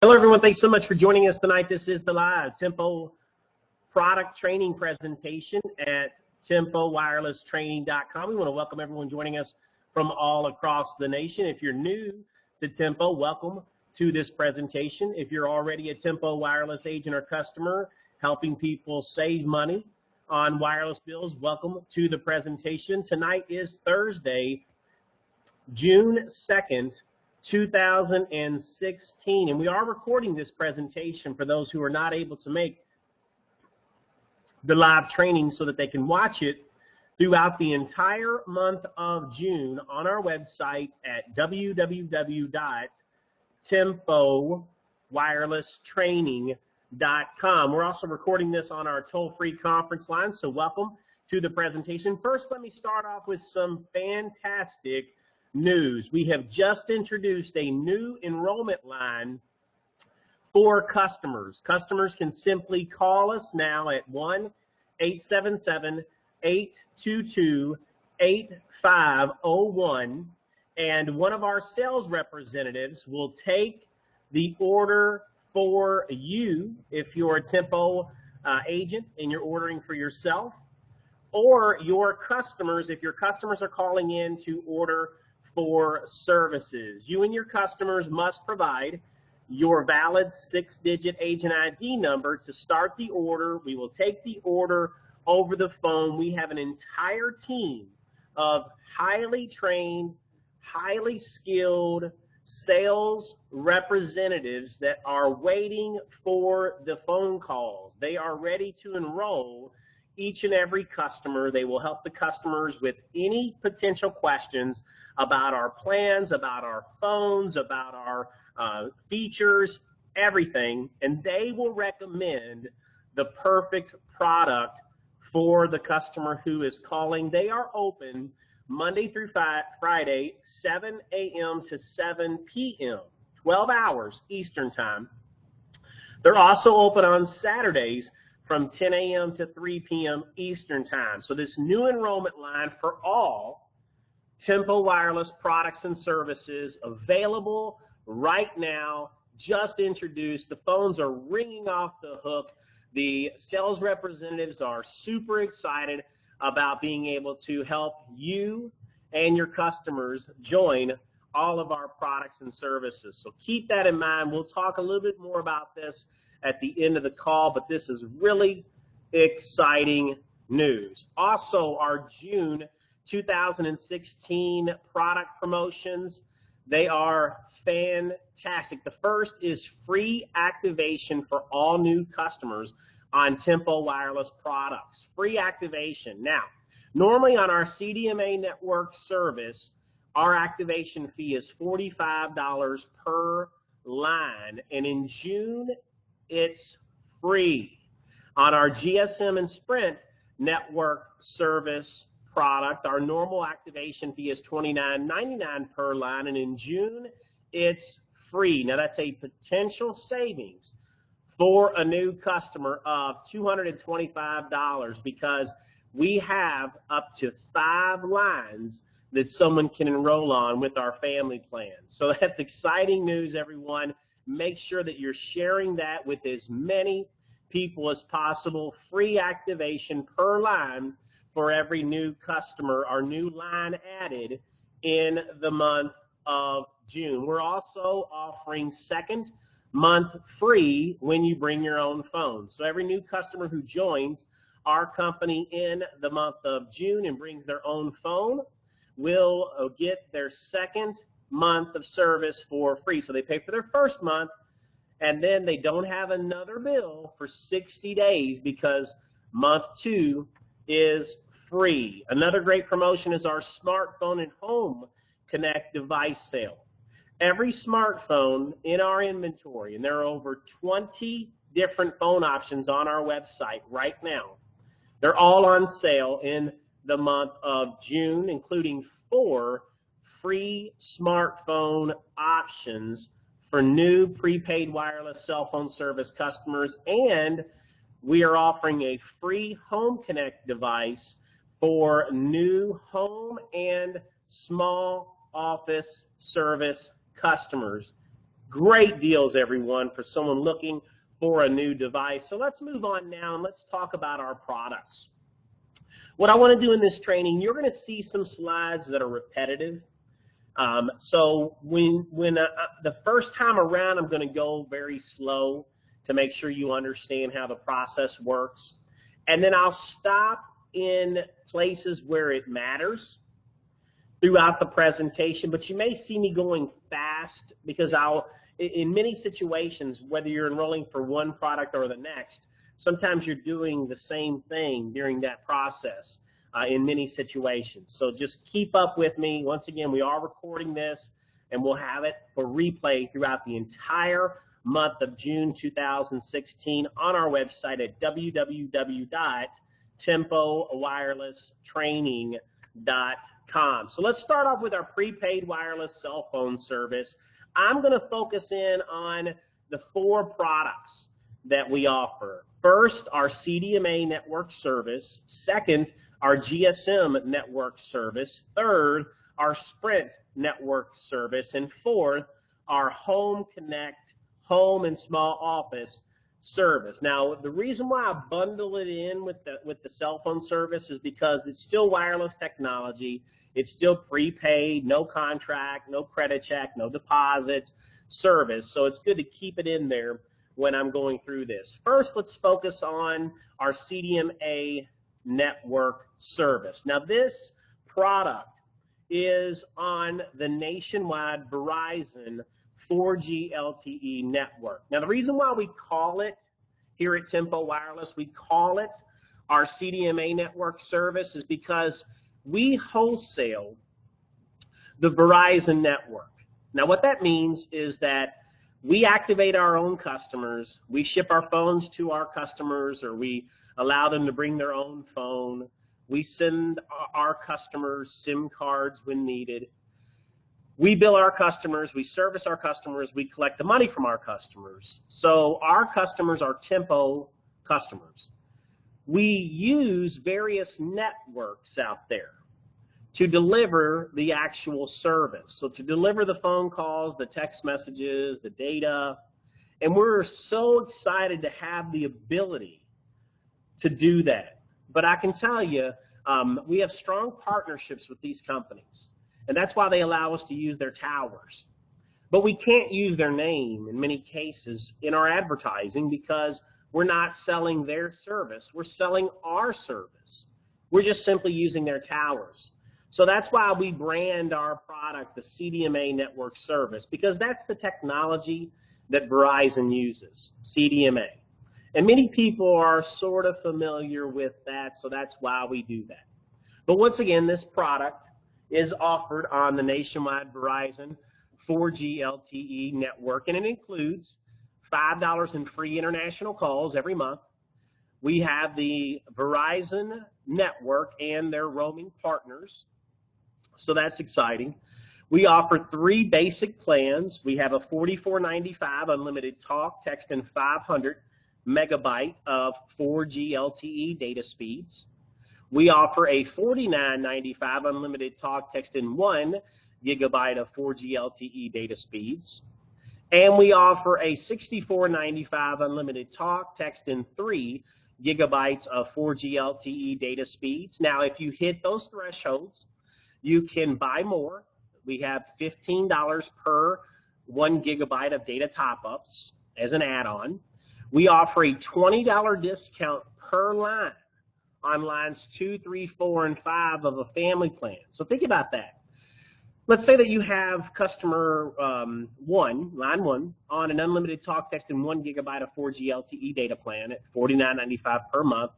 Hello, everyone. Thanks so much for joining us tonight. This is the live Tempo product training presentation at TempoWirelessTraining.com. We want to welcome everyone joining us from all across the nation. If you're new to Tempo, welcome to this presentation. If you're already a Tempo Wireless agent or customer helping people save money on wireless bills, welcome to the presentation. Tonight is Thursday, June 2nd, 2016, and we are recording this presentation for those who are not able to make the live training so that they can watch it throughout the entire month of June on our website at www.TempoWirelessTraining.com. We're also recording this on our toll-free conference line, so welcome to the presentation. First, let me start off with some fantastic news. We have just introduced a new enrollment line for customers. Customers can simply call us now at 1-877-822-8501, and one of our sales representatives will take the order for you if you're a Tempo agent and you're ordering for yourself, or your customers if your customers are calling in to order for services. You and your customers must provide your valid 6-digit agent ID number to start the order. We will take the order over the phone. We have an entire team of highly trained, highly skilled sales representatives that are waiting for the phone calls. They are ready to enroll each and every customer. They will help the customers with any potential questions about our plans, about our phones, about our features, everything, and they will recommend the perfect product for the customer who is calling. They are open Monday through Friday, 7 a.m. to 7 p.m., 12 hours Eastern time. They're also open on Saturdays from 10 a.m. to 3 p.m. Eastern time. So this new enrollment line for all Tempo Wireless products and services available right now, just introduced. The phones are ringing off the hook. The sales representatives are super excited about being able to help you and your customers join all of our products and services. So keep that in mind. We'll talk a little bit more about this at the end of the call, but this is really exciting news. Also, our June 2016 product promotions, they are fantastic. The first is free activation for all new customers on Tempo Wireless products. Free activation. Now, normally on our CDMA network service, our activation fee is $45 per line, and in June, it's free. On our GSM and Sprint network service product, our normal activation fee is $29.99 per line, and in June, it's free. Now, that's a potential savings for a new customer of $225 because we have up to 5 lines that someone can enroll on with our family plan. So that's exciting news, everyone. Make sure that you're sharing that with as many people as possible. Free activation per line for every new customer, our new line added in the month of June. We're also offering second month free when you bring your own phone. So every new customer who joins our company in the month of June and brings their own phone will get their second month of service for free. So they pay for their first month, and then they don't have another bill for 60 days because month 2 is free. Another great promotion is our smartphone and home connect device sale. Every smartphone in our inventory, and there are over 20 different phone options on our website right now, they're all on sale in the month of June, including 4 free smartphone options for new prepaid wireless cell phone service customers, and we are offering a free home connect device for new home and small office service customers. Great deals, everyone, for someone looking for a new device. So let's move on now and let's talk about our products. What I want to do in this training, you're going to see some slides that are repetitive. So when the first time around, I'm going to go very slow to make sure you understand how the process works. And then I'll stop in places where it matters throughout the presentation, but you may see me going fast because in many situations, whether you're enrolling for one product or the next, sometimes you're doing the same thing during that process in many situations. So just keep up with me. Once again, we are recording this and we'll have it for replay throughout the entire month of June 2016 on our website at www.tempowirelesstraining.com. So let's start off with our prepaid wireless cell phone service. I'm going to focus in on the 4 products that we offer. First, our CDMA network service. Second, our GSM network service. Third, our Sprint network service. And fourth, our Home Connect home and small office service. Now, the reason why I bundle it in with the cell phone service is because it's still wireless technology. It's still prepaid, no contract, no credit check, no deposits service. So it's good to keep it in there when I'm going through this. First, let's focus on our CDMA network service. Now, this product is on the nationwide Verizon 4G LTE network. Now, the reason why we call it here at Tempo Wireless, we call it our CDMA network service is because we wholesale the Verizon network. Now, what that means is that we activate our own customers, we ship our phones to our customers, or we allow them to bring their own phone. We send our customers SIM cards when needed. We bill our customers, we service our customers, we collect the money from our customers. So our customers are Tempo customers. We use various networks out there to deliver the actual service. So to deliver the phone calls, the text messages, the data, and we're so excited to have the ability to do that. But I can tell you, we have strong partnerships with these companies. And that's why they allow us to use their towers. But we can't use their name in many cases in our advertising because we're not selling their service. We're selling our service. We're just simply using their towers. So that's why we brand our product the CDMA network service, because that's the technology that Verizon uses, CDMA. And many people are sort of familiar with that, so that's why we do that. But once again, this product is offered on the nationwide Verizon 4G LTE network, and it includes $5 in free international calls every month. We have the Verizon network and their roaming partners, so that's exciting. We offer 3 basic plans. We have a $44.95 unlimited talk, text, and 500 megabyte of 4G LTE data speeds. We offer a $49.95 unlimited talk, text, and 1 gigabyte of 4G LTE data speeds. And we offer a $64.95 unlimited talk, text, and 3 gigabytes of 4G LTE data speeds. Now, if you hit those thresholds, you can buy more. We have $15 per 1 gigabyte of data top-ups as an add-on. We offer a $20 discount per line on lines 2, 3, 4, and 5 of a family plan. So think about that. Let's say that you have customer line 1, on an unlimited talk, text, and 1 gigabyte of 4G LTE data plan at $49.95 per month.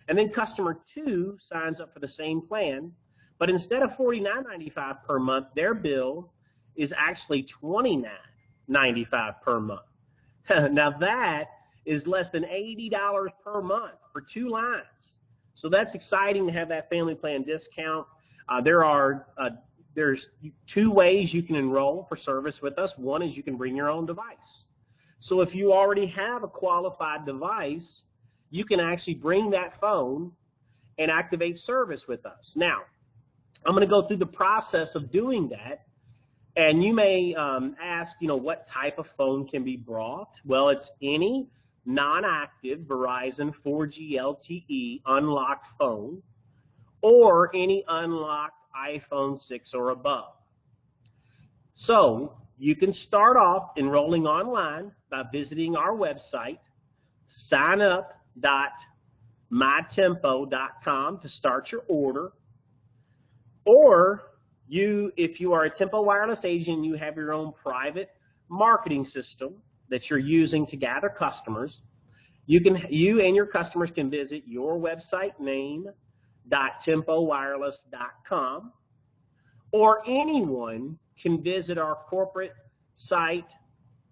And then customer 2 signs up for the same plan, but instead of $49.95 per month, their bill is actually $29.95 per month. Now that is less than $80 per month for 2 lines. So that's exciting to have that family plan discount. There's 2 ways you can enroll for service with us. One is you can bring your own device. So if you already have a qualified device, you can actually bring that phone and activate service with us. Now, I'm going to go through the process of doing that, And you may ask, what type of phone can be brought? Well, it's any non-active Verizon 4G LTE unlocked phone or any unlocked iPhone 6 or above. So you can start off enrolling online by visiting our website, signup.mytempo.com to start your order. Or if you are a Tempo Wireless agent, you have your own private marketing system that you're using to gather customers, you and your customers can visit your website name.tempowireless.com, or anyone can visit our corporate site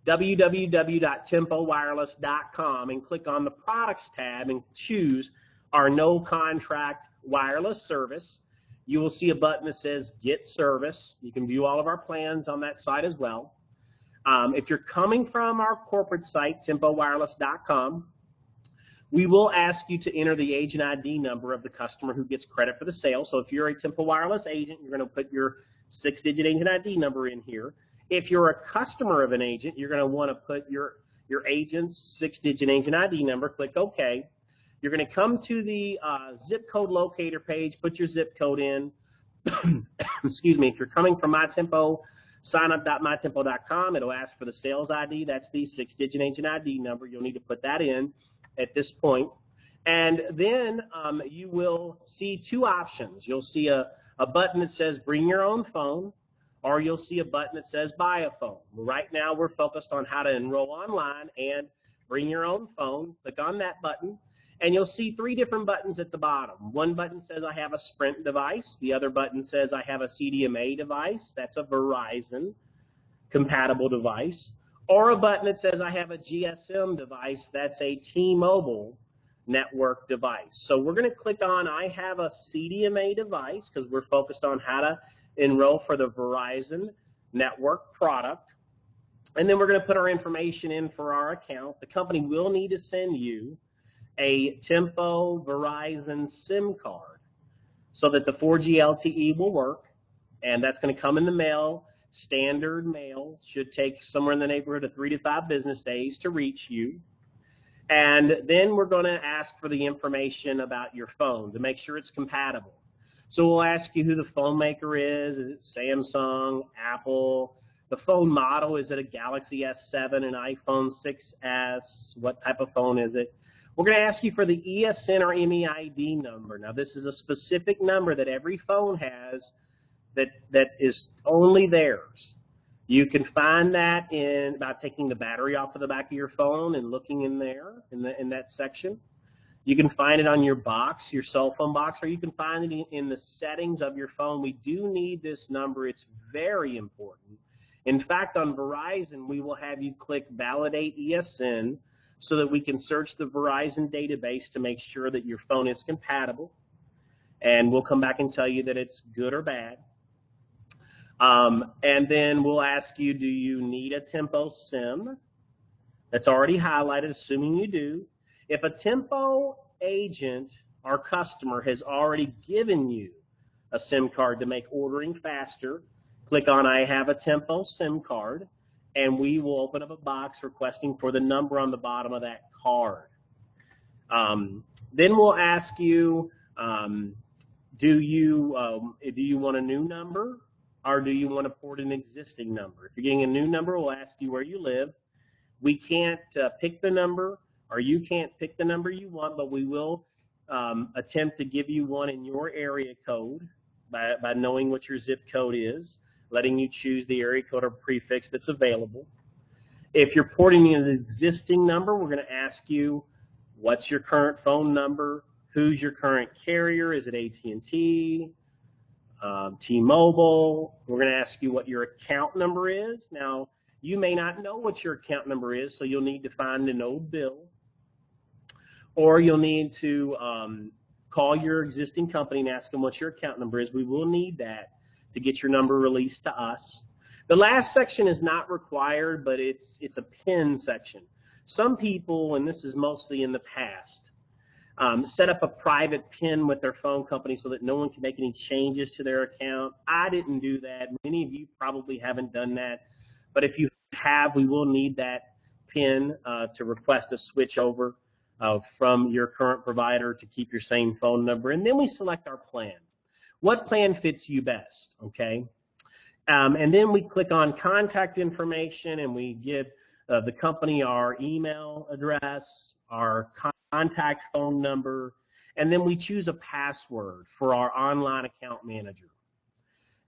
www.tempowireless.com and click on the products tab and choose our no contract wireless service. You will see a button that says Get Service. You can view all of our plans on that site as well. If you're coming from our corporate site, tempowireless.com, we will ask you to enter the agent ID number of the customer who gets credit for the sale. So if you're a Tempo Wireless agent, you're going to put your 6-digit agent ID number in here. If you're a customer of an agent, you're going to want to put your agent's 6-digit agent ID number, click OK. You're going to come to the zip code locator page, put your zip code in. Excuse me, if you're coming from MyTempo, signup.mytempo.com, it'll ask for the sales ID. That's the 6-digit agent ID number. You'll need to put that in at this point. And then you will see two options. You'll see a button that says Bring Your Own Phone, or you'll see a button that says Buy a Phone. Right now we're focused on how to enroll online and bring your own phone. Click on that button. And you'll see 3 different buttons at the bottom. One button says I have a Sprint device. The other button says I have a CDMA device. That's a Verizon compatible device. Or a button that says I have a GSM device. That's a T-Mobile network device. So we're going to click on I have a CDMA device because we're focused on how to enroll for the Verizon network product. And then we're going to put our information in for our account. The company will need to send you a Tempo Verizon SIM card so that the 4G LTE will work, and that's going to come in the mail. Standard mail should take somewhere in the neighborhood of 3 to 5 business days to reach you. And then we're going to ask for the information about your phone to make sure it's compatible. So we'll ask you who the phone maker is. Is it Samsung, Apple? The phone model, is it a Galaxy S7, an iPhone 6S? What type of phone is it? We're going to ask you for the ESN or MEID number. Now, this is a specific number that every phone has that is only theirs. You can find that by taking the battery off of the back of your phone and looking in there, in that section. You can find it on your box, your cell phone box, or you can find it in the settings of your phone. We do need this number. It's very important. In fact, on Verizon, we will have you click Validate ESN so that we can search the Verizon database to make sure that your phone is compatible. And we'll come back and tell you that it's good or bad. And then we'll ask you, do you need a Tempo SIM? That's already highlighted, assuming you do. If a Tempo agent or customer has already given you a SIM card to make ordering faster, click on I have a Tempo SIM card, and we will open up a box requesting for the number on the bottom of that card. Then we'll ask you, do you want a new number, or do you want to port an existing number? If you're getting a new number, we'll ask you where you live. We can't pick the number, or you can't pick the number you want, but we will attempt to give you one in your area code by knowing what your zip code is, letting you choose the area code or prefix that's available. If you're porting an existing number, we're going to ask you, what's your current phone number? Who's your current carrier? Is it AT&T, T-Mobile? We're going to ask you what your account number is. Now, you may not know what your account number is, so you'll need to find an old bill, or you'll need to call your existing company and ask them what your account number is. We will need that to get your number released to us. The last section is not required, but it's a PIN section. Some people, and this is mostly in the past, set up a private PIN with their phone company so that no one can make any changes to their account. I didn't do that. Many of you probably haven't done that. But if you have, we will need that PIN to request a switch over from your current provider to keep your same phone number. And then we select our plan. What plan fits you best, okay? And then we click on contact information and we give the company our email address, our contact phone number, and then we choose a password for our online account manager.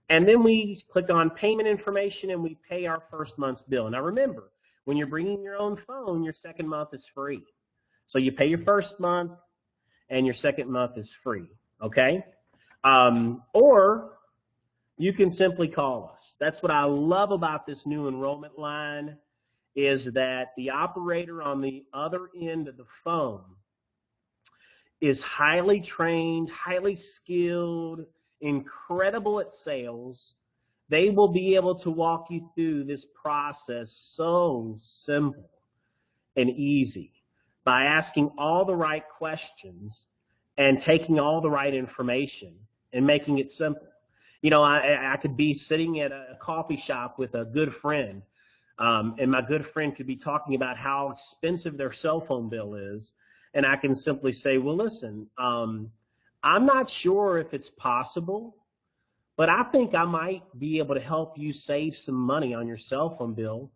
And then we click on payment information and we pay our first month's bill. Now remember, when you're bringing your own phone, your second month is free. So you pay your first month and your second month is free, okay? Or you can simply call us. That's what I love about this new enrollment line, is that the operator on the other end of the phone is highly trained, highly skilled, incredible at sales. They will be able to walk you through this process so simple and easy by asking all the right questions and taking all the right information and making it simple. You know, I could be sitting at a coffee shop with a good friend, and my good friend could be talking about how expensive their cell phone bill is, and I can simply say, well, listen, I'm not sure if it's possible, but I think I might be able to help you save some money on your cell phone bill,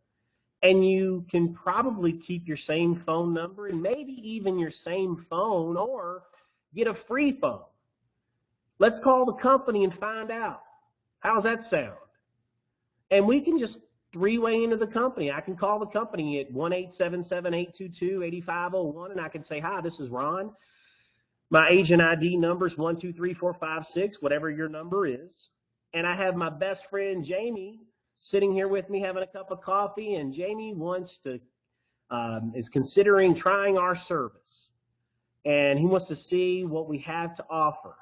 and you can probably keep your same phone number and maybe even your same phone, or get a free phone. Let's call the company and find out. How's that sound? And we can just three-way into the company. I can call the company at 1-877-822-8501, and I can say, hi, this is Ron. My agent ID number is 123456, whatever your number is. And I have my best friend, Jamie, sitting here with me having a cup of coffee, and Jamie wants to, is considering trying our service. And he wants to see what we have to offer.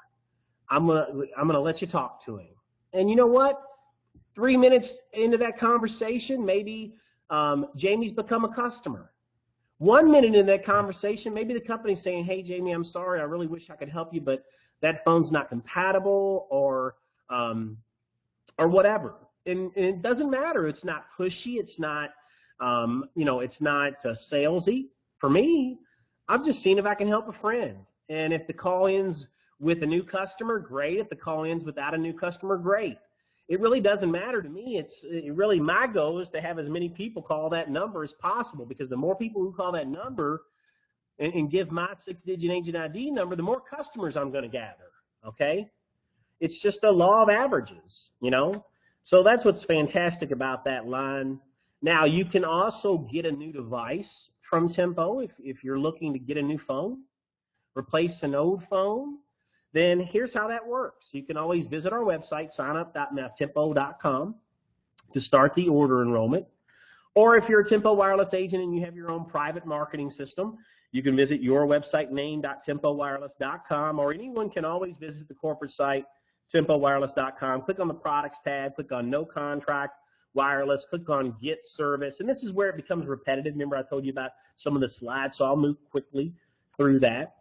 I'm gonna let you talk to him. And you know what? 3 minutes into that conversation, maybe Jamie's become a customer. 1 minute in that conversation, maybe the company's saying, hey, Jamie, I'm sorry, I really wish I could help you, but that phone's not compatible, or whatever. And it doesn't matter. It's not pushy. It's not, you know, it's not salesy. For me, I'm just seeing if I can help a friend. And if the call ends with a new customer, great. If the call ends without a new customer, great. It really doesn't matter to me. It's really my goal is to have as many people call that number as possible, because the more people who call that number and give my 6-digit agent ID number, the more customers I'm going to gather, okay? It's just a law of averages, you know? So that's what's fantastic about that line. Now, you can also get a new device from Tempo if you're looking to get a new phone, replace an old phone. Then here's how that works. You can always visit our website, signup.tempo.com, to start the order enrollment. Or if you're a Tempo Wireless agent and you have your own private marketing system, you can visit your website, name.tempowireless.com, or anyone can always visit the corporate site, tempowireless.com. Click on the products tab, click on no contract wireless, click on get service, and this is where it becomes repetitive. Remember I told you about some of the slides, so I'll move quickly through that.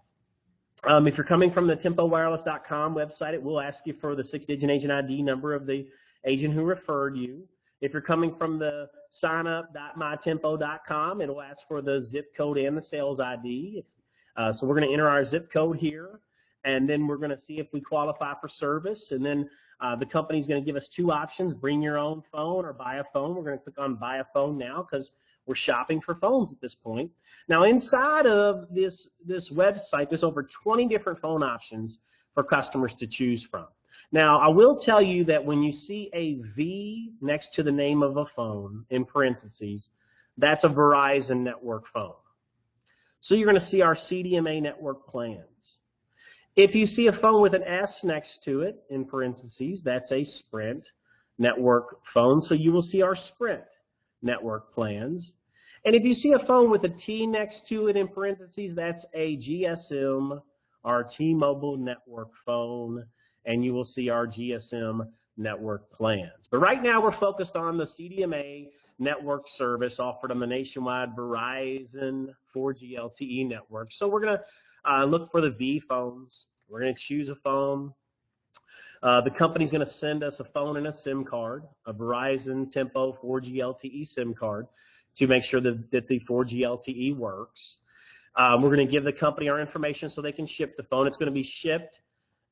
If you're coming from the tempowireless.com website, it will ask you for the 6-digit agent ID number of the agent who referred you. If you're coming from the signup.mytempo.com, it'll ask for the zip code and the sales ID. So we're going to enter our zip code here, and then we're going to see if we qualify for service. And then the company's going to give us two options: bring your own phone or buy a phone. We're going to click on buy a phone now, because we're shopping for phones at this point. Now, inside of this website, there's over 20 different phone options for customers to choose from. Now, I will tell you that when you see a V next to the name of a phone in parentheses, that's a Verizon network phone. So you're going to see our CDMA network plans. If you see a phone with an S next to it in parentheses, that's a Sprint network phone. So you will see our Sprint network plans. And if you see a phone with a T next to it in parentheses, that's a GSM, our T-Mobile network phone, and you will see our GSM network plans. But right now we're focused on the CDMA network service offered on the nationwide Verizon 4G LTE network. So we're going to look for the V phones. We're going to choose a phone. The company's going to send us a phone and a SIM card, a Verizon Tempo 4G LTE SIM card, to make sure that the 4G LTE works. We're going to give the company our information so they can ship the phone. It's going to be shipped.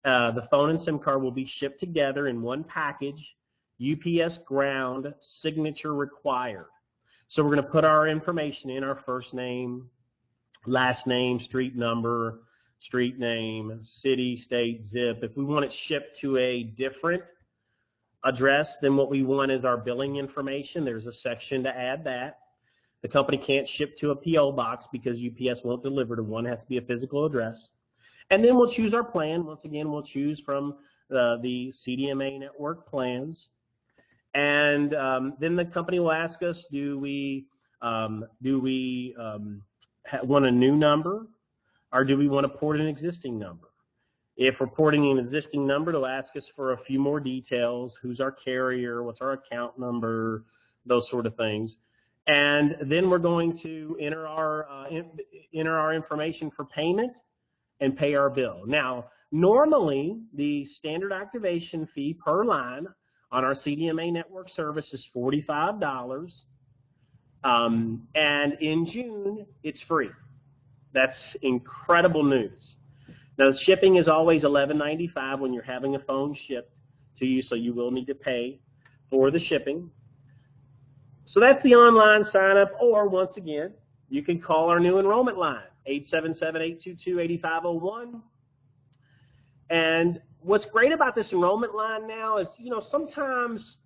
The phone and SIM card will be shipped together in one package, UPS ground, signature required. So we're going to put our information in, our first name, last name, street number, street name, city, state, zip. If we want it shipped to a different address than what we want is our billing information, there's a section to add that. The company can't ship to a PO box because UPS won't deliver to one. It has to be a physical address. And then we'll choose our plan. Once again, we'll choose from the CDMA network plans. And then the company will ask us, do we want a new number, or do we want to port an existing number? If we're porting an existing number, they'll ask us for a few more details. Who's our carrier? What's our account number? Those sort of things. And then we're going to enter our information for payment and pay our bill. Now, normally the standard activation fee per line on our CDMA network service is $45. And in June, it's free. That's incredible news. Now, the shipping is always $11.95 when you're having a phone shipped to you, so you will need to pay for the shipping. So that's the online sign up, or once again, you can call our new enrollment line, 877-822-8501. And what's great about this enrollment line now is, you know, sometimes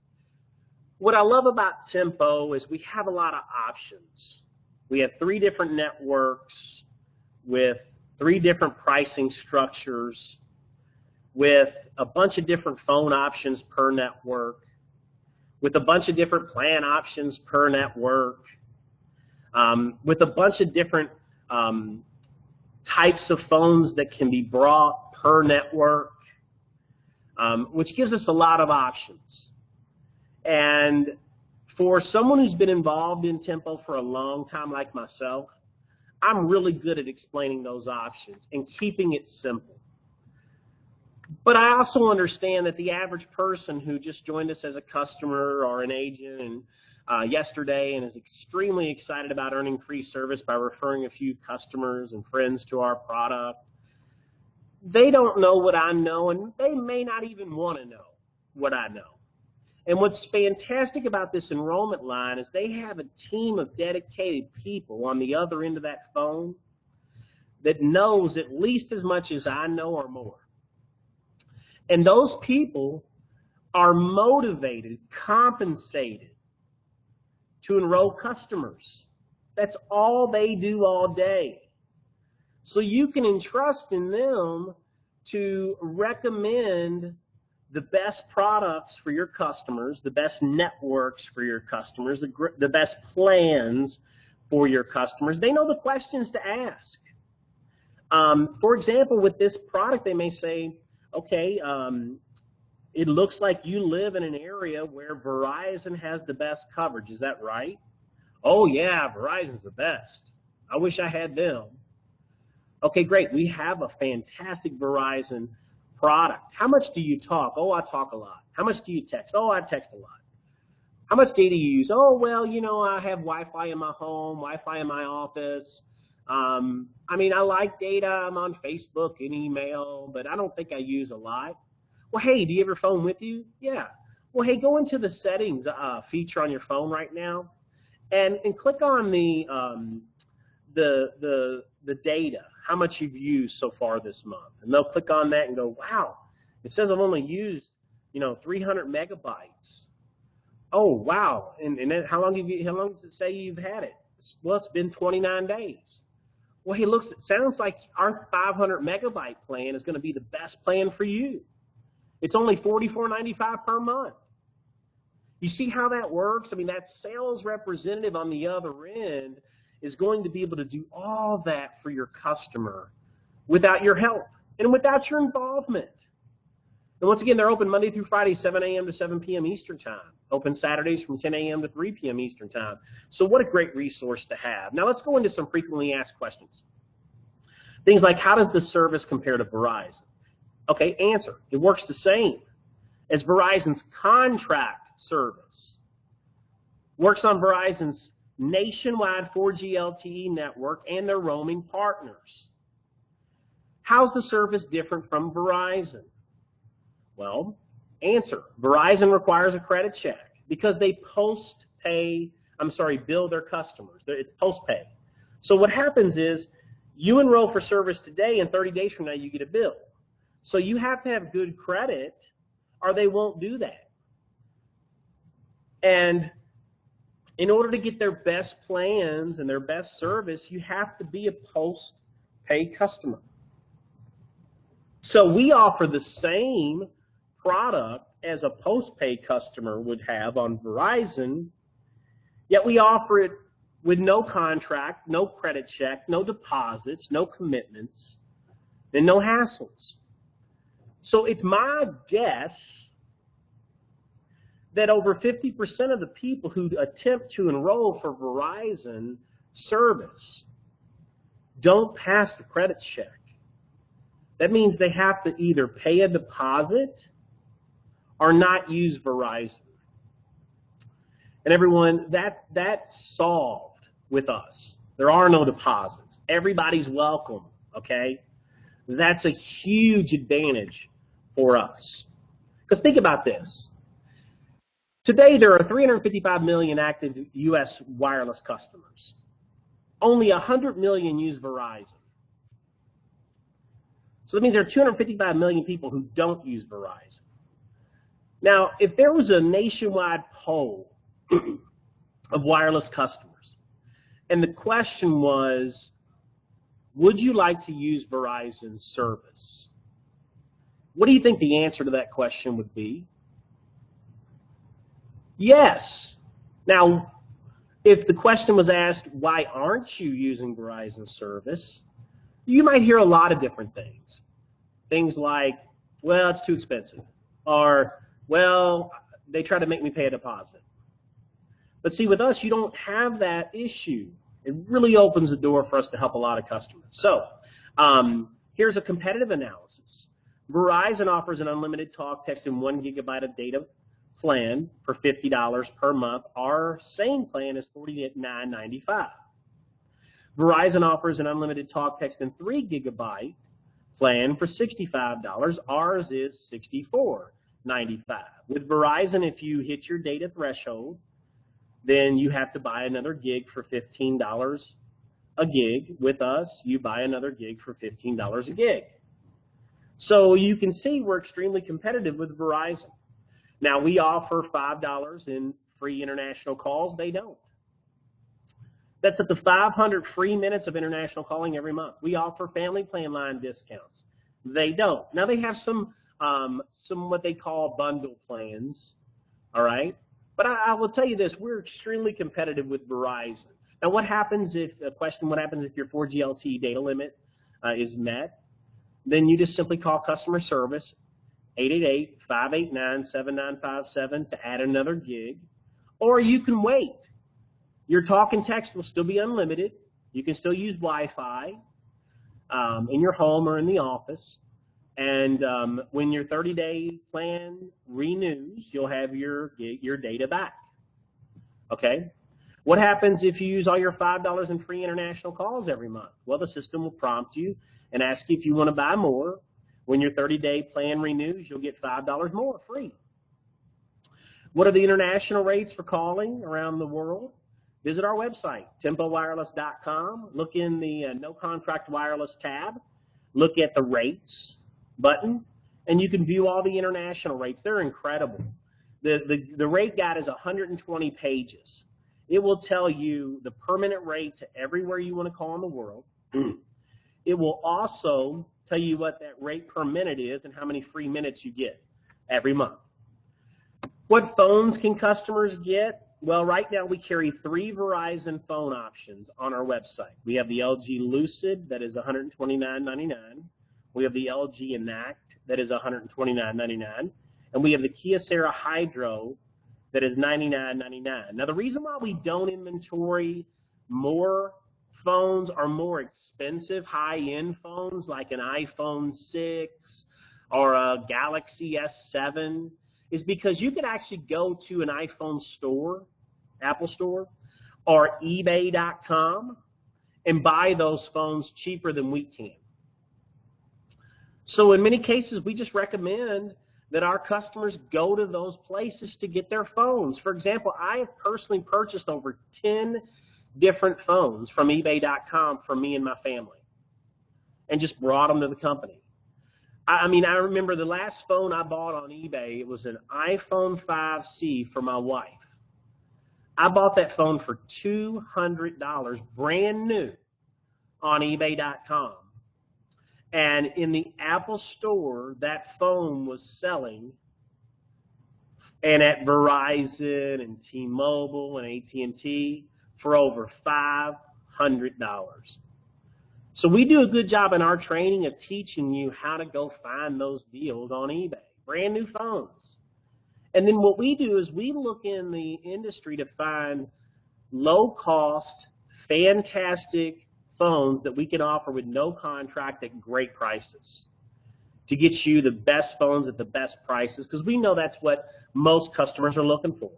what I love about Tempo is we have a lot of options. We have 3 different networks with 3 different pricing structures, with a bunch of different phone options per network, with a bunch of different plan options per network, with a bunch of different types of phones that can be brought per network, which gives us a lot of options. And for someone who's been involved in Tempo for a long time like myself, I'm really good at explaining those options and keeping it simple. But I also understand that the average person who just joined us as a customer or an agent and yesterday and is extremely excited about earning free service by referring a few customers and friends to our product, they don't know what I know, and they may not even want to know what I know. And what's fantastic about this enrollment line is they have a team of dedicated people on the other end of that phone that knows at least as much as I know or more. And those people are motivated, compensated to enroll customers. That's all they do all day. So you can entrust in them to recommend the best products for your customers, the best networks for your customers, the best plans for your customers. They know the questions to ask. For example, with this product, they may say, okay, it looks like you live in an area where Verizon has the best coverage. Is that right? Oh, yeah, Verizon's the best. I wish I had them. Okay, great. We have a fantastic Verizon product. How much do you talk? Oh, I talk a lot. How much do you text? Oh, I text a lot. How much data do you use? Oh, well, you know, I have Wi-Fi in my home, Wi-Fi in my office. I mean, I like data. I'm on Facebook and email, but I don't think I use a lot. Well, hey, do you have your phone with you? Yeah. Well, hey, go into the settings feature on your phone right now, and click on the data, how much you've used so far this month. And they'll click on that and go, wow, it says I've only used, you know, 300 megabytes. Oh, wow. And then how long does it say you've had it? Well, it's been 29 days. Well, hey, looks, it sounds like our 500 megabyte plan is going to be the best plan for you. It's only $44.95 per month. You see how that works? I mean, that sales representative on the other end is going to be able to do all that for your customer without your help and without your involvement. And once again, they're open Monday through Friday, 7 a.m. to 7 p.m. Eastern Time. Open Saturdays from 10 a.m. to 3 p.m. Eastern Time. So what a great resource to have. Now let's go into some frequently asked questions. Things like, how does the service compare to Verizon? Okay, answer. It works the same as Verizon's contract service. Works on Verizon's nationwide 4G LTE network and their roaming partners. How's the service different from Verizon? Well, answer. Verizon requires a credit check because they bill their customers. It's post-pay. So what happens is you enroll for service today, and 30 days from now you get a bill. So you have to have good credit or they won't do that. And in order to get their best plans and their best service, you have to be a post-pay customer. So we offer the same product as a post-pay customer would have on Verizon, yet we offer it with no contract, no credit check, no deposits, no commitments, and no hassles. So it's my guess that over 50% of the people who attempt to enroll for Verizon service don't pass the credit check. That means they have to either pay a deposit or not use Verizon. And everyone, that's solved with us. There are no deposits. Everybody's welcome, okay? That's a huge advantage for us. Because think about this. Today, there are 355 million active U.S. wireless customers. Only 100 million use Verizon. So that means there are 255 million people who don't use Verizon. Now, if there was a nationwide poll of wireless customers, and the question was, would you like to use Verizon's service? What do you think the answer to that question would be? Yes. Now, if the question was asked, why aren't you using Verizon service? You might hear a lot of different things. Things like, well, it's too expensive. Or, well, they try to make me pay a deposit. But see, with us, you don't have that issue. It really opens the door for us to help a lot of customers. So here's a competitive analysis. Verizon offers an unlimited talk, text, and 1 gigabyte of data plan for $50 per month. Our same plan is $49.95. Verizon offers an unlimited talk, text, and 3 gigabyte plan for $65. Ours is $64.95. With Verizon, if you hit your data threshold, then you have to buy another gig for $15 a gig. With us, you buy another gig for $15 a gig. So you can see we're extremely competitive with Verizon. Now, we offer $5 in free international calls. They don't. That's up to 500 free minutes of international calling every month. We offer family plan line discounts. They don't. Now, they have some what they call bundle plans, all right? But I will tell you this, we're extremely competitive with Verizon. Now, what happens if your 4G LTE data limit is met? Then you just simply call customer service, 888-589-7957 to add another gig, or you can wait. Your talk and text will still be unlimited. You can still use Wi-Fi in your home or in the office. And when your 30-day plan renews, you'll have your data back. Okay? What happens if you use all your $5 in free international calls every month? Well, the system will prompt you and ask you if you want to buy more. When your 30-day plan renews, you'll get $5 more free. What are the international rates for calling around the world? Visit our website, tempowireless.com. Look in the No Contract Wireless tab. Look at the rates button, and you can view all the international rates. They're incredible. The rate guide is 120 pages. It will tell you the permanent rates everywhere you want to call in the world. It will also tell you what that rate per minute is and how many free minutes you get every month. What phones can customers get? Well, right now we carry 3 Verizon phone options on our website. We have the LG Lucid that is $129.99. We have the LG Enact that is $129.99. And we have the Kyocera Hydro that is $99.99. Now, the reason why we don't inventory more phones are more expensive, high-end phones like an iPhone 6 or a Galaxy S7 is because you could actually go to an iPhone store, Apple store, or eBay.com and buy those phones cheaper than we can. So in many cases, we just recommend that our customers go to those places to get their phones. For example, I have personally purchased over 10 different phones from eBay.com for me and my family and just brought them to the company. I mean, I remember the last phone I bought on eBay, it was an iPhone 5C for my wife. I bought that phone for $200 brand new on eBay.com. And in the Apple store, that phone was selling, and at Verizon and T-Mobile and AT&T for over $500. So we do a good job in our training of teaching you how to go find those deals on eBay, brand new phones. And then what we do is we look in the industry to find low-cost, fantastic phones that we can offer with no contract at great prices to get you the best phones at the best prices, because we know that's what most customers are looking for.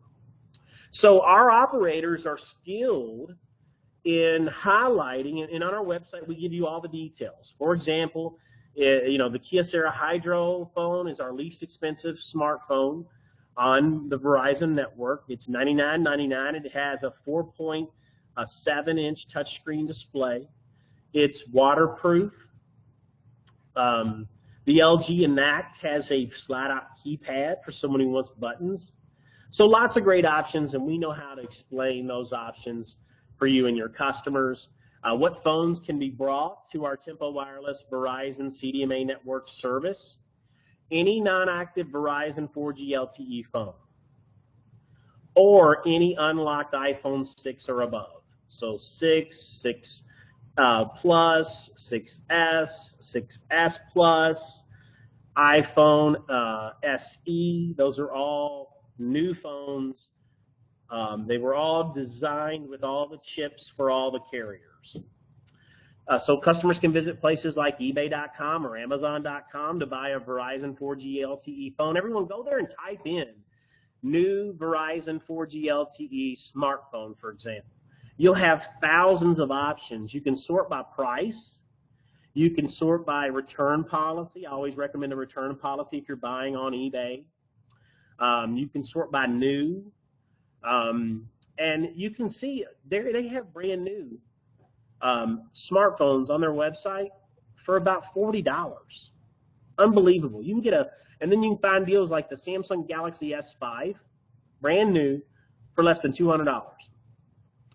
So our operators are skilled in highlighting, and on our website we give you all the details. For example, you know, the Kyocera Hydro phone is our least expensive smartphone on the Verizon network. It's $99.99. It has a 4.7-inch touchscreen display. It's waterproof. The LG Enact has a flat-out keypad for someone who wants buttons. So lots of great options, and we know how to explain those options for you and your customers. What phones can be brought to our Tempo Wireless Verizon CDMA network service? Any non-active Verizon 4G LTE phone, or any unlocked iPhone 6 or above. So 6 Plus, 6S, 6S Plus, iPhone SE. Those are all new phones. They were all designed with all the chips for all the carriers. So customers can visit places like eBay.com or Amazon.com to buy a Verizon 4G LTE phone. Everyone go there and type in new Verizon 4G LTE smartphone, for example. You'll have thousands of options. You can sort by price. You can sort by return policy. I always recommend a return policy if you're buying on eBay. You can sort by new. And you can see they have brand new smartphones on their website for about $40. Unbelievable. You can get and then you can find deals like the Samsung Galaxy S5, brand new, for less than $200.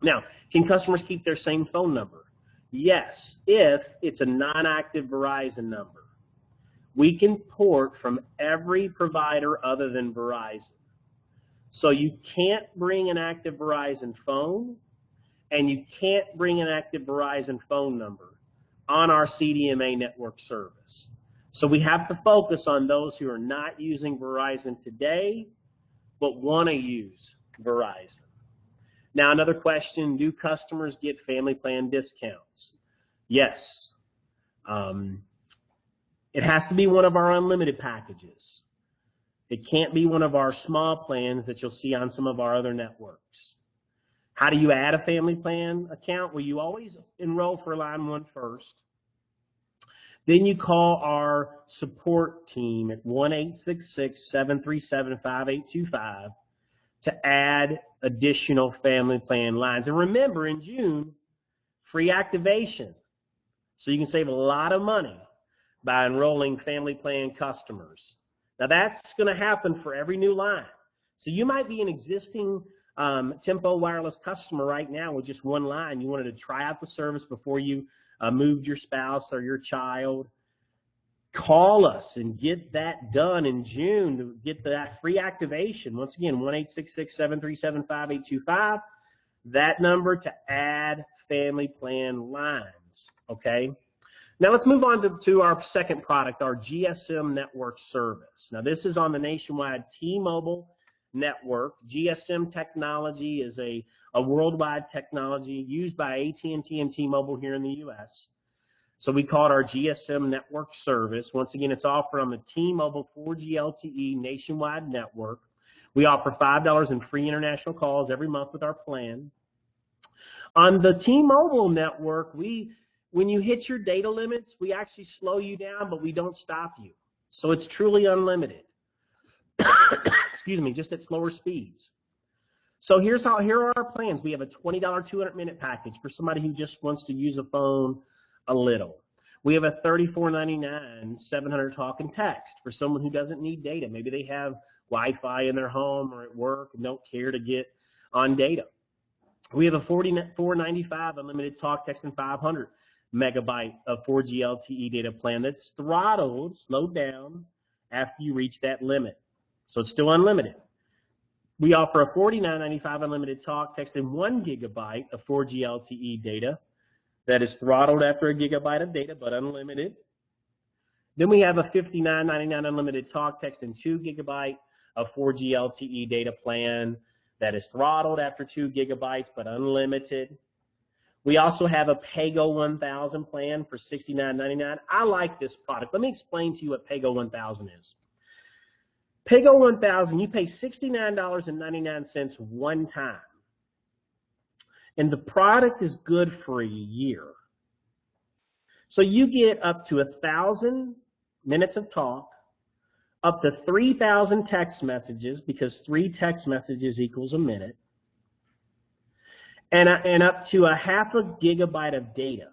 Now, can customers keep their same phone number? Yes, if it's a non-active Verizon number. We can port from every provider other than Verizon. So you can't bring an active Verizon phone, and you can't bring an active Verizon phone number on our CDMA network service. So we have to focus on those who are not using Verizon today, but want to use Verizon. Now, another question, do customers get family plan discounts? Yes. It has to be one of our unlimited packages. It can't be one of our small plans that you'll see on some of our other networks. How do you add a family plan account? Well, you always enroll for line 1 first. Then you call our support team at 1-866-737-5825 to add additional family plan lines. And remember, in June, free activation. So you can save a lot of money by enrolling family plan customers. Now that's going to happen for every new line. So you might be an existing Tempo Wireless customer right now with just one line. You wanted to try out the service before you moved your spouse or your child. Call us and get that done in June to get that free activation. Once again, 1-866-737-5825. That number to add family plan lines, okay? Now let's move on to our second product, our GSM network service. Now this is on the nationwide T-Mobile network. GSM technology is a a worldwide technology used by AT&T and T-Mobile here in the U.S. So we call it our GSM network service. Once again, it's offered on the T-Mobile 4G LTE nationwide network. We offer $5 in free international calls every month with our plan. On the T-Mobile network, when you hit your data limits, we actually slow you down, but we don't stop you. So it's truly unlimited. Excuse me, just at slower speeds. So here are our plans. We have a $20 200-minute package for somebody who just wants to use a phone a little. We have a $34.99 700 talk and text for someone who doesn't need data. Maybe they have Wi-Fi in their home or at work and don't care to get on data. We have a $44.95 unlimited talk, text, and 500 megabyte of 4G LTE data plan that's throttled, slowed down after you reach that limit. So it's still unlimited. We offer a $49.95 unlimited talk, text, and 1 gigabyte of 4G LTE data that is throttled after a gigabyte of data, but unlimited. Then we have a $59.99 unlimited talk, text, and 2 gigabyte of 4G LTE data plan that is throttled after 2 gigabytes, but unlimited. We also have a Pago 1000 plan for $69.99. I like this product. Let me explain to you what Pago 1000 is. Pago 1000, you pay $69.99 one time. And the product is good for a year. So you get up to 1,000 minutes of talk, up to 3,000 text messages, because 3 text messages equals a minute, and up to a ½ gigabyte of data.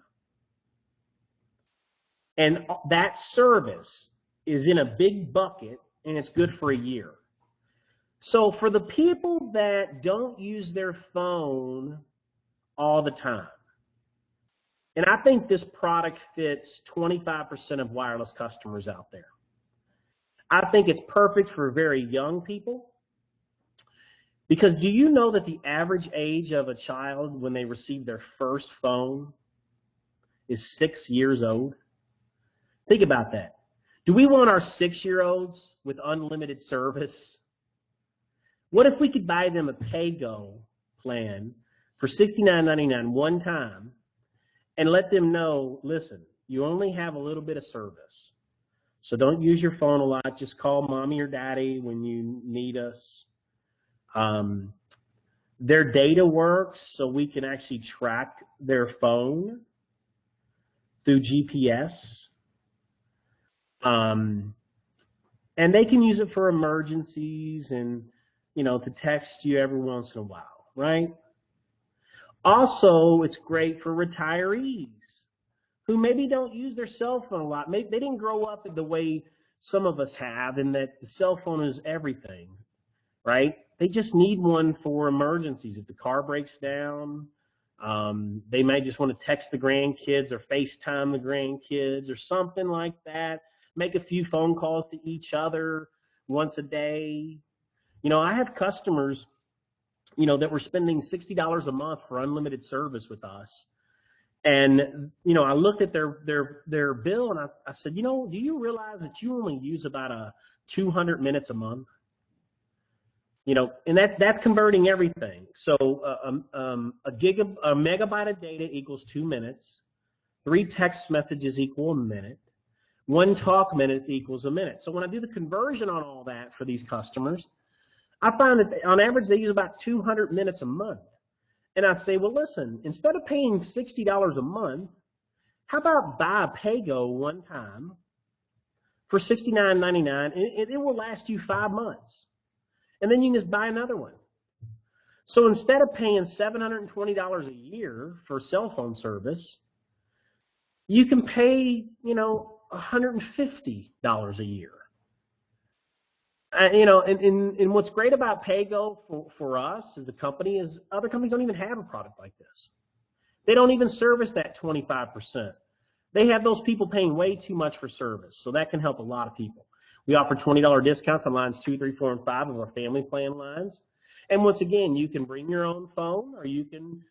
And that service is in a big bucket, and it's good for a year. So for the people that don't use their phone all the time, and I think this product fits 25% of wireless customers out there. I think it's perfect for very young people, because do you know that the average age of a child when they receive their first phone is 6 years old? Think about that. Do we want our 6-year-olds with unlimited service? What if we could buy them a Pago plan for $69.99 one time and let them know, listen, you only have a little bit of service. So don't use your phone a lot. Just call mommy or daddy when you need us. Their data works, so we can actually track their phone through GPS. And they can use it for emergencies and, to text you every once in a while, right? Also, it's great for retirees who maybe don't use their cell phone a lot. Maybe they didn't grow up the way some of us have, in that the cell phone is everything, right? They just need one for emergencies. If the car breaks down, they may just want to text the grandkids or FaceTime the grandkids or something like that. Make a few phone calls to each other once a day. I have customers, that were spending $60 a month for unlimited service with us. And, I looked at their bill and I said, do you realize that you only use about 200 minutes a month? And that's converting everything. So a megabyte of data equals 2 minutes. 3 text messages equal a minute. 1 talk minute equals a minute. So when I do the conversion on all that for these customers, I find that on average they use about 200 minutes a month. And I say, well, listen, instead of paying $60 a month, how about buy a Pago one time for $69.99? It will last you 5 months. And then you can just buy another one. So instead of paying $720 a year for cell phone service, you can pay, $150 a year. And what's great about Pago for us as a company is other companies don't even have a product like this. They don't even service that 25%. They have those people paying way too much for service, so that can help a lot of people. We offer $20 discounts on lines 2, 3, 4, and 5 of our family plan lines. And once again, you can bring your own phone, or you can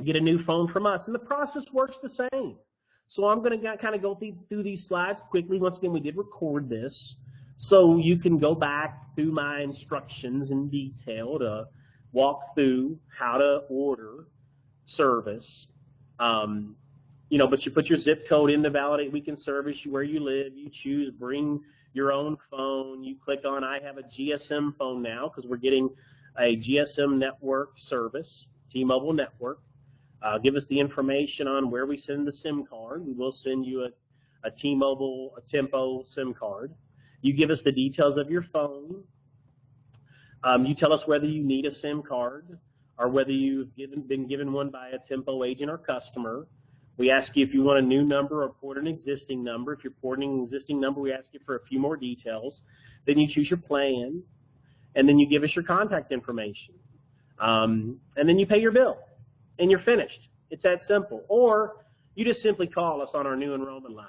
get a new phone from us. And the process works the same. So I'm going to kind of go through these slides quickly. Once again, we did record this, so you can go back through my instructions in detail to walk through how to order service. But you put your zip code in to validate we can service you where you live. You choose bring your own phone. You click on I have a GSM phone now because we're getting a GSM network service, T-Mobile network. Give us the information on where we send the SIM card. We will send you a T-Mobile, a Tempo SIM card. You give us the details of your phone. You tell us whether you need a SIM card or whether you've been given one by a Tempo agent or customer. We ask you if you want a new number or port an existing number. If you're porting an existing number, we ask you for a few more details. Then you choose your plan, and then you give us your contact information. And then you pay your bill, and you're finished. It's that simple. Or you just simply call us on our new enrollment line.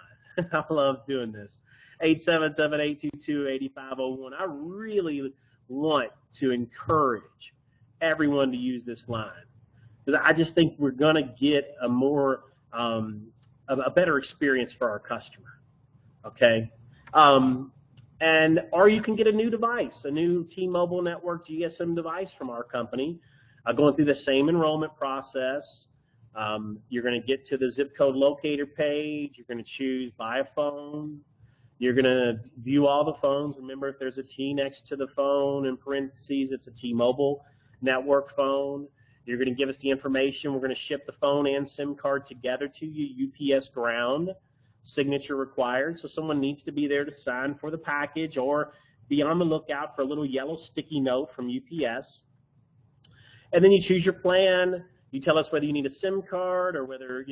I love doing this. 877-822-8501. I really want to encourage everyone to use this line because I just think we're going to get a more a better experience for our customer. Okay, or you can get a new device, a new T-Mobile network GSM device from our company, going through the same enrollment process. You're going to get to the zip code locator page. You're going to choose buy a phone. You're going to view all the phones. Remember, if there's a T next to the phone in parentheses, it's a T-Mobile network phone. You're going to give us the information. We're going to ship the phone and SIM card together to you, UPS ground, signature required. So someone needs to be there to sign for the package or be on the lookout for a little yellow sticky note from UPS. And then you choose your plan. You tell us whether you need a SIM card or whether,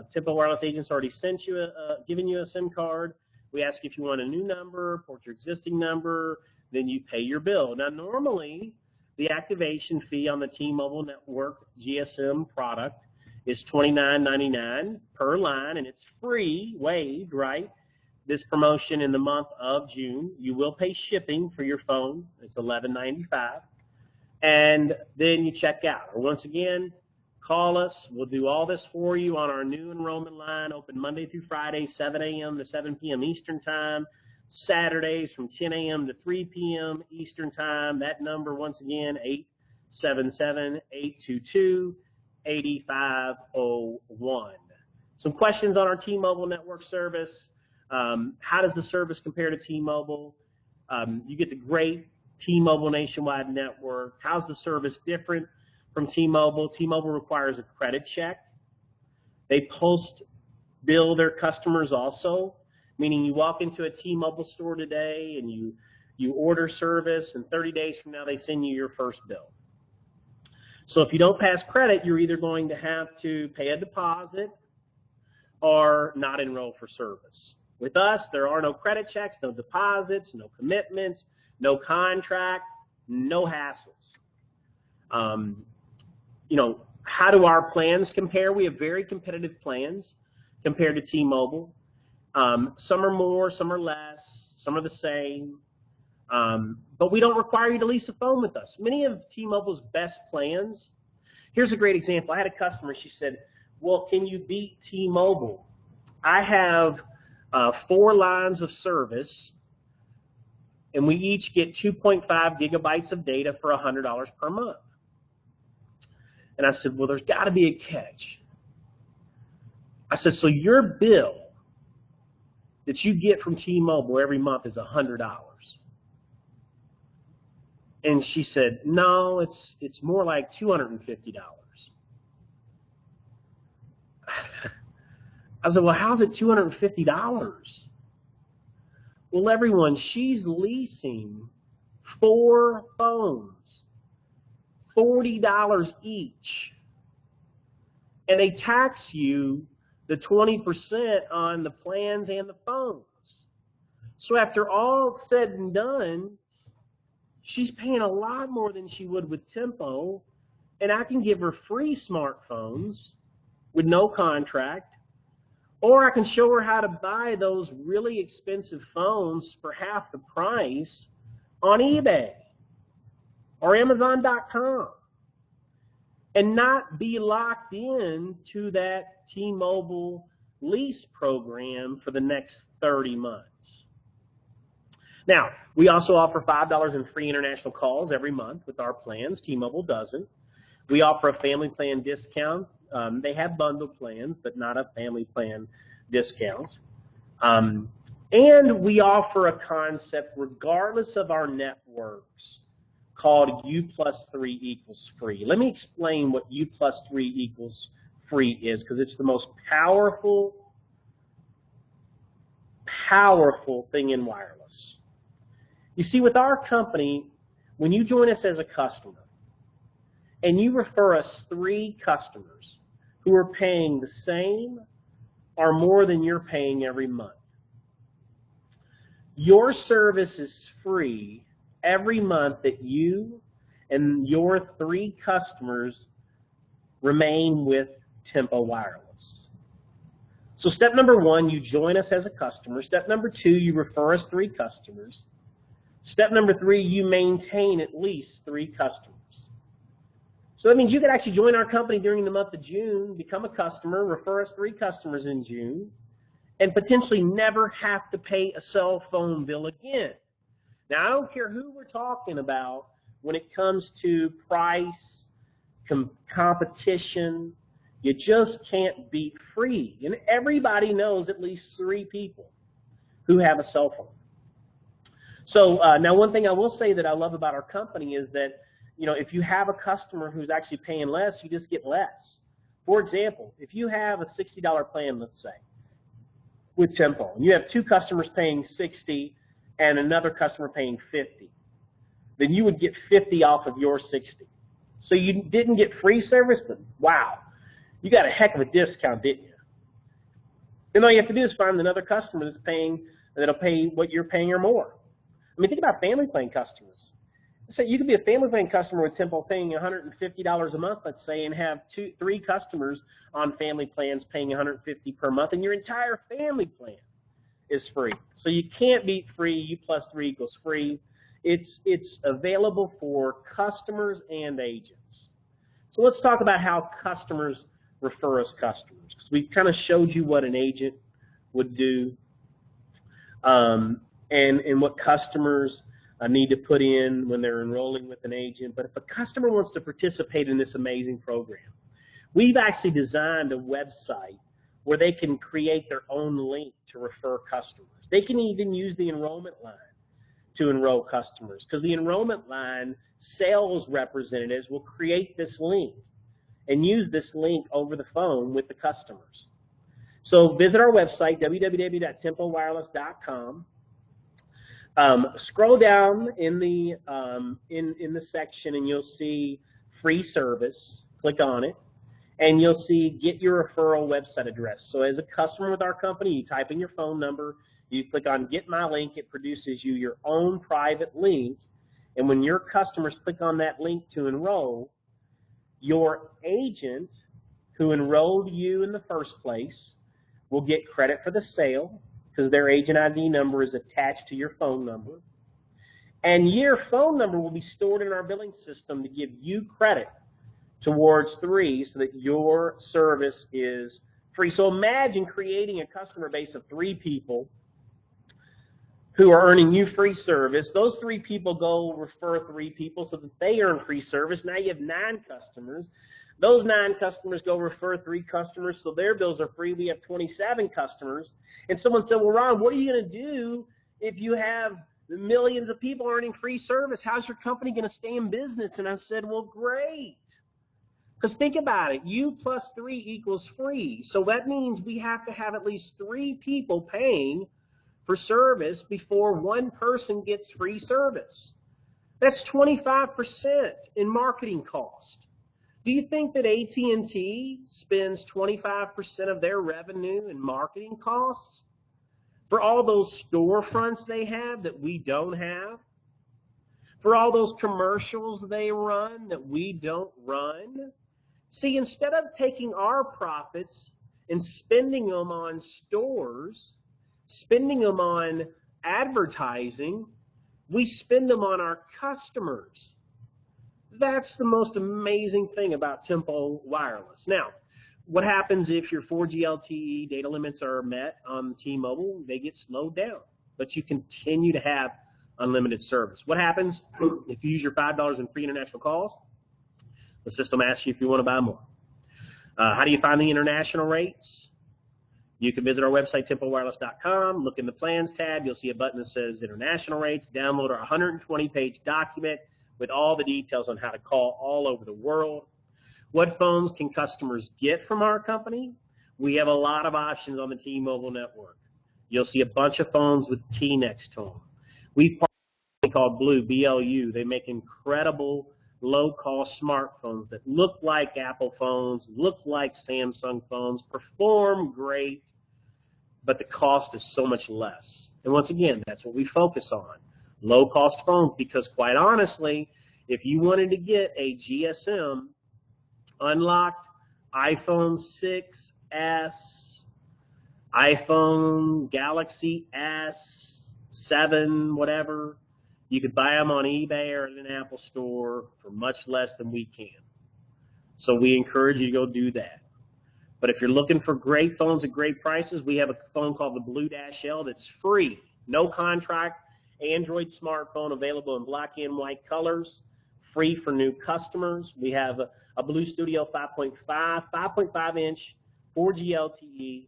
Tempo Wireless agent's already sent you given you a SIM card. We ask you if you want a new number, port your existing number, then you pay your bill. Now, normally, the activation fee on the T-Mobile network GSM product is $29.99 per line, and it's free, waived, right? This promotion in the month of June, you will pay shipping for your phone. It's $11.95. And then you check out. Or once again, call us. We'll do all this for you on our new enrollment line, open Monday through Friday, 7 a.m. to 7 p.m. Eastern Time. Saturdays from 10 a.m. to 3 p.m. Eastern Time. That number, once again, 877-822-8501. Some questions on our T-Mobile network service. How does the service compare to T-Mobile? You get the great T-Mobile nationwide network. How's the service different from T-Mobile? T-Mobile requires a credit check. They post-bill their customers also, meaning you walk into a T-Mobile store today and you order service, and 30 days from now they send you your first bill. So if you don't pass credit, you're either going to have to pay a deposit or not enroll for service. With us, there are no credit checks, no deposits, no commitments, no contract, no hassles. How do our plans compare? We have very competitive plans compared to T-Mobile. Some are more, some are less, some are the same. But we don't require you to lease a phone with us. Many of T-Mobile's best plans, here's a great example. I had a customer, she said, well, can you beat T-Mobile? I have 4 lines of service, and we each get 2.5 gigabytes of data for $100 per month. And I said, well, there's got to be a catch. I said, so your bill that you get from T-Mobile every month is $100. And she said, no, it's more like $250. I said, well, how's it $250? Well, everyone, she's leasing 4 phones, $40 each. And they tax you the 20% on the plans and the phones. So after all said and done, she's paying a lot more than she would with Tempo, and I can give her free smartphones with no contract, or I can show her how to buy those really expensive phones for half the price on eBay or Amazon.com and not be locked in to that T-Mobile lease program for the next 30 months. Now, we also offer $5 in free international calls every month with our plans. T-Mobile doesn't. We offer a family plan discount. They have bundle plans, but not a family plan discount. And we offer a concept, regardless of our networks, called U+3 = free. Let me explain what U+3 = free is, because it's the most powerful thing in wireless. You see, with our company, when you join us as a customer and you refer us 3 customers who are paying the same or more than you're paying every month, your service is free every month that you and your 3 customers remain with Tempo Wireless. So step number 1, you join us as a customer. Step number 2, you refer us 3 customers. Step number 3, you maintain at least 3 customers. So that means you could actually join our company during the month of June, become a customer, refer us 3 customers in June, and potentially never have to pay a cell phone bill again. Now, I don't care who we're talking about when it comes to price, competition. You just can't beat free. And everybody knows at least 3 people who have a cell phone. So now one thing I will say that I love about our company is that, you know, if you have a customer who's actually paying less, you just get less. For example, if you have a $60 plan, let's say, with Tempo, and you have 2 customers paying $60 and another customer paying $50, then you would get $50 off of your $60. So you didn't get free service, but wow, you got a heck of a discount, didn't you? And all you have to do is find another customer that'll pay what you're paying or more. I mean, think about family plan customers. Let's say you could be a family plan customer with Tempo paying $150 a month, let's say, and have 3 customers on family plans paying $150 per month, and your entire family plan is free. So you can't beat free. U+3 = free. It's available for customers and agents. So let's talk about how customers refer us customers, because we kind of showed you what an agent would do, and what customers need to put in when they're enrolling with an agent. But if a customer wants to participate in this amazing program, we've actually designed a website where they can create their own link to refer customers. They can even use the enrollment line to enroll customers, because the enrollment line sales representatives will create this link and use this link over the phone with the customers. So visit our website, www.tempowireless.com. Scroll down in the section and you'll see free service. Click on it, and you'll see get your referral website address. So as a customer with our company, you type in your phone number, you click on get my link, it produces you your own private link, and when your customers click on that link to enroll, your agent who enrolled you in the first place will get credit for the sale, because their agent ID number is attached to your phone number. And your phone number will be stored in our billing system to give you credit towards 3 so that your service is free. So imagine creating a customer base of 3 people who are earning you free service. Those 3 people go refer 3 people so that they earn free service. Now you have 9 customers. Those 9 customers go refer 3 customers, so their bills are free. We have 27 customers. And someone said, well, Ron, what are you going to do if you have millions of people earning free service? How's your company going to stay in business? And I said, well, great. Because think about it, U+3 = free. So that means we have to have at least 3 people paying for service before 1 person gets free service. That's 25% in marketing cost. Do you think that AT&T spends 25% of their revenue in marketing costs for all those storefronts they have that we don't have? For all those commercials they run that we don't run? See, instead of taking our profits and spending them on stores, spending them on advertising, we spend them on our customers. That's the most amazing thing about Tempo Wireless. Now, what happens if your 4G LTE data limits are met on T-Mobile? They get slowed down, but you continue to have unlimited service. What happens if you use your $5 in free international calls? The system asks you if you want to buy more. How do you find the international rates? You can visit our website, tempowireless.com, look in the plans tab. You'll see a button that says international rates. Download our 120-page document with all the details on how to call all over the world. What phones can customers get from our company? We have a lot of options on the T-Mobile network. You'll see a bunch of phones with T next to them. We've partnered with a company called Blue, B-L-U. They make incredible low-cost smartphones that look like Apple phones, look like Samsung phones, perform great, but the cost is so much less. And once again, that's what we focus on, low-cost phones, because quite honestly, if you wanted to get a GSM unlocked iPhone 6s, iPhone Galaxy S7, whatever, you could buy them on eBay or in an Apple store for much less than we can. So we encourage you to go do that. But if you're looking for great phones at great prices, we have a phone called the Blue Dash L that's free, no contract, Android smartphone available in black and white colors, free for new customers. We have a Blue Studio 5.5-inch 4G LTE,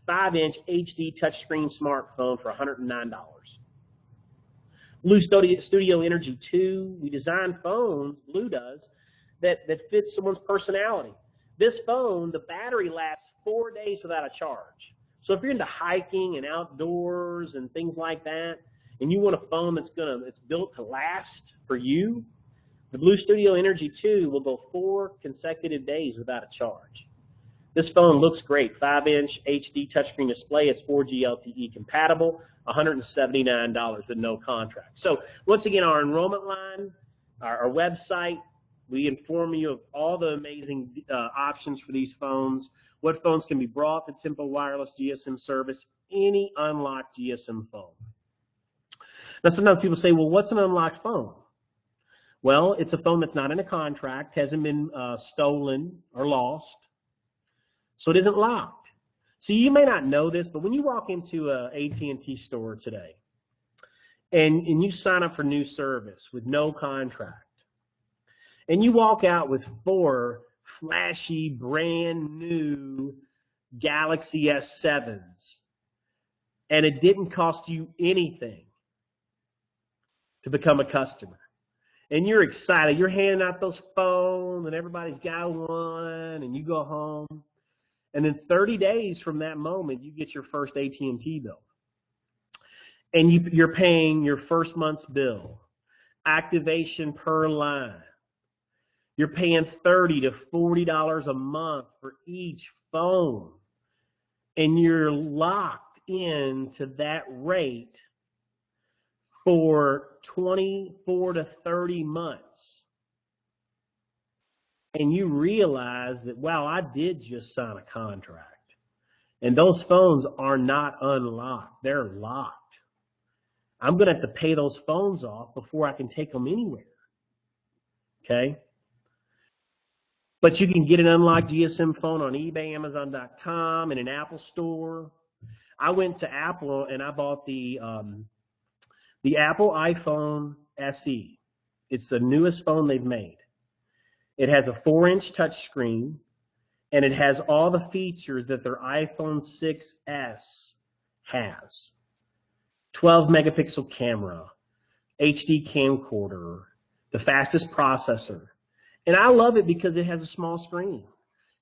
5-inch HD touchscreen smartphone for $109. Blue Studio Energy 2, we design phones, Blue does, that fits someone's personality. This phone, the battery lasts 4 days without a charge. So if you're into hiking and outdoors and things like that, and you want a phone that's built to last for you, the Blue Studio Energy 2 will go 4 consecutive days without a charge. This phone looks great, 5-inch HD touchscreen display. It's 4G LTE compatible, $179 with no contract. So once again, our enrollment line, our website, we inform you of all the amazing options for these phones, what phones can be brought to Tempo Wireless GSM service, any unlocked GSM phone. Now sometimes people say, well, what's an unlocked phone? Well, it's a phone that's not in a contract, hasn't been stolen or lost, so it isn't locked. So you may not know this, but when you walk into a AT&T store today and you sign up for new service with no contract, and you walk out with 4 flashy, brand new Galaxy S7s, and it didn't cost you anything to become a customer, and you're excited, you're handing out those phones, and everybody's got one, and you go home, and then 30 days from that moment, you get your first AT&T bill, and you're paying your first month's bill, activation per line. You're paying $30 to $40 a month for each phone, and you're locked into that rate for 24 to 30 months. And you realize that, wow, I did just sign a contract. And those phones are not unlocked. They're locked. I'm going to have to pay those phones off before I can take them anywhere. Okay? But you can get an unlocked GSM phone on eBay, Amazon.com, in an Apple store. I went to Apple and I bought the Apple iPhone SE. It's the newest phone they've made. It has a 4-inch touchscreen, and it has all the features that their iPhone 6s has. 12-megapixel camera, HD camcorder, the fastest processor. And I love it because it has a small screen.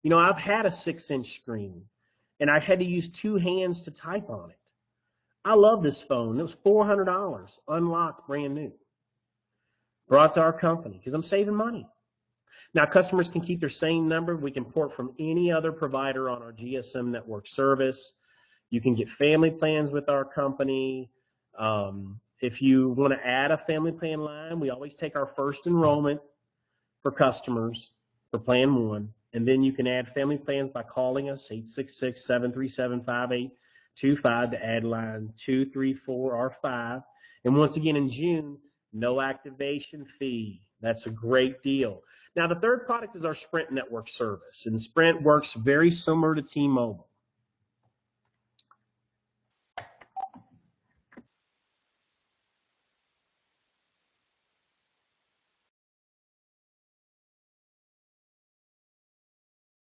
You know, I've had a 6-inch screen, and I had to use 2 hands to type on it. I love this phone. It was $400, unlocked, brand new. Brought to our company because I'm saving money. Now, customers can keep their same number. We can port from any other provider on our GSM network service. You can get family plans with our company. If you want to add a family plan line, we always take our first enrollment for customers for Plan 1, and then you can add family plans by calling us, 866-737-5825 to add line 2, 3, 4, or 5. And once again, in June, no activation fee. That's a great deal. Now, the third product is our Sprint network service, and Sprint works very similar to T-Mobile.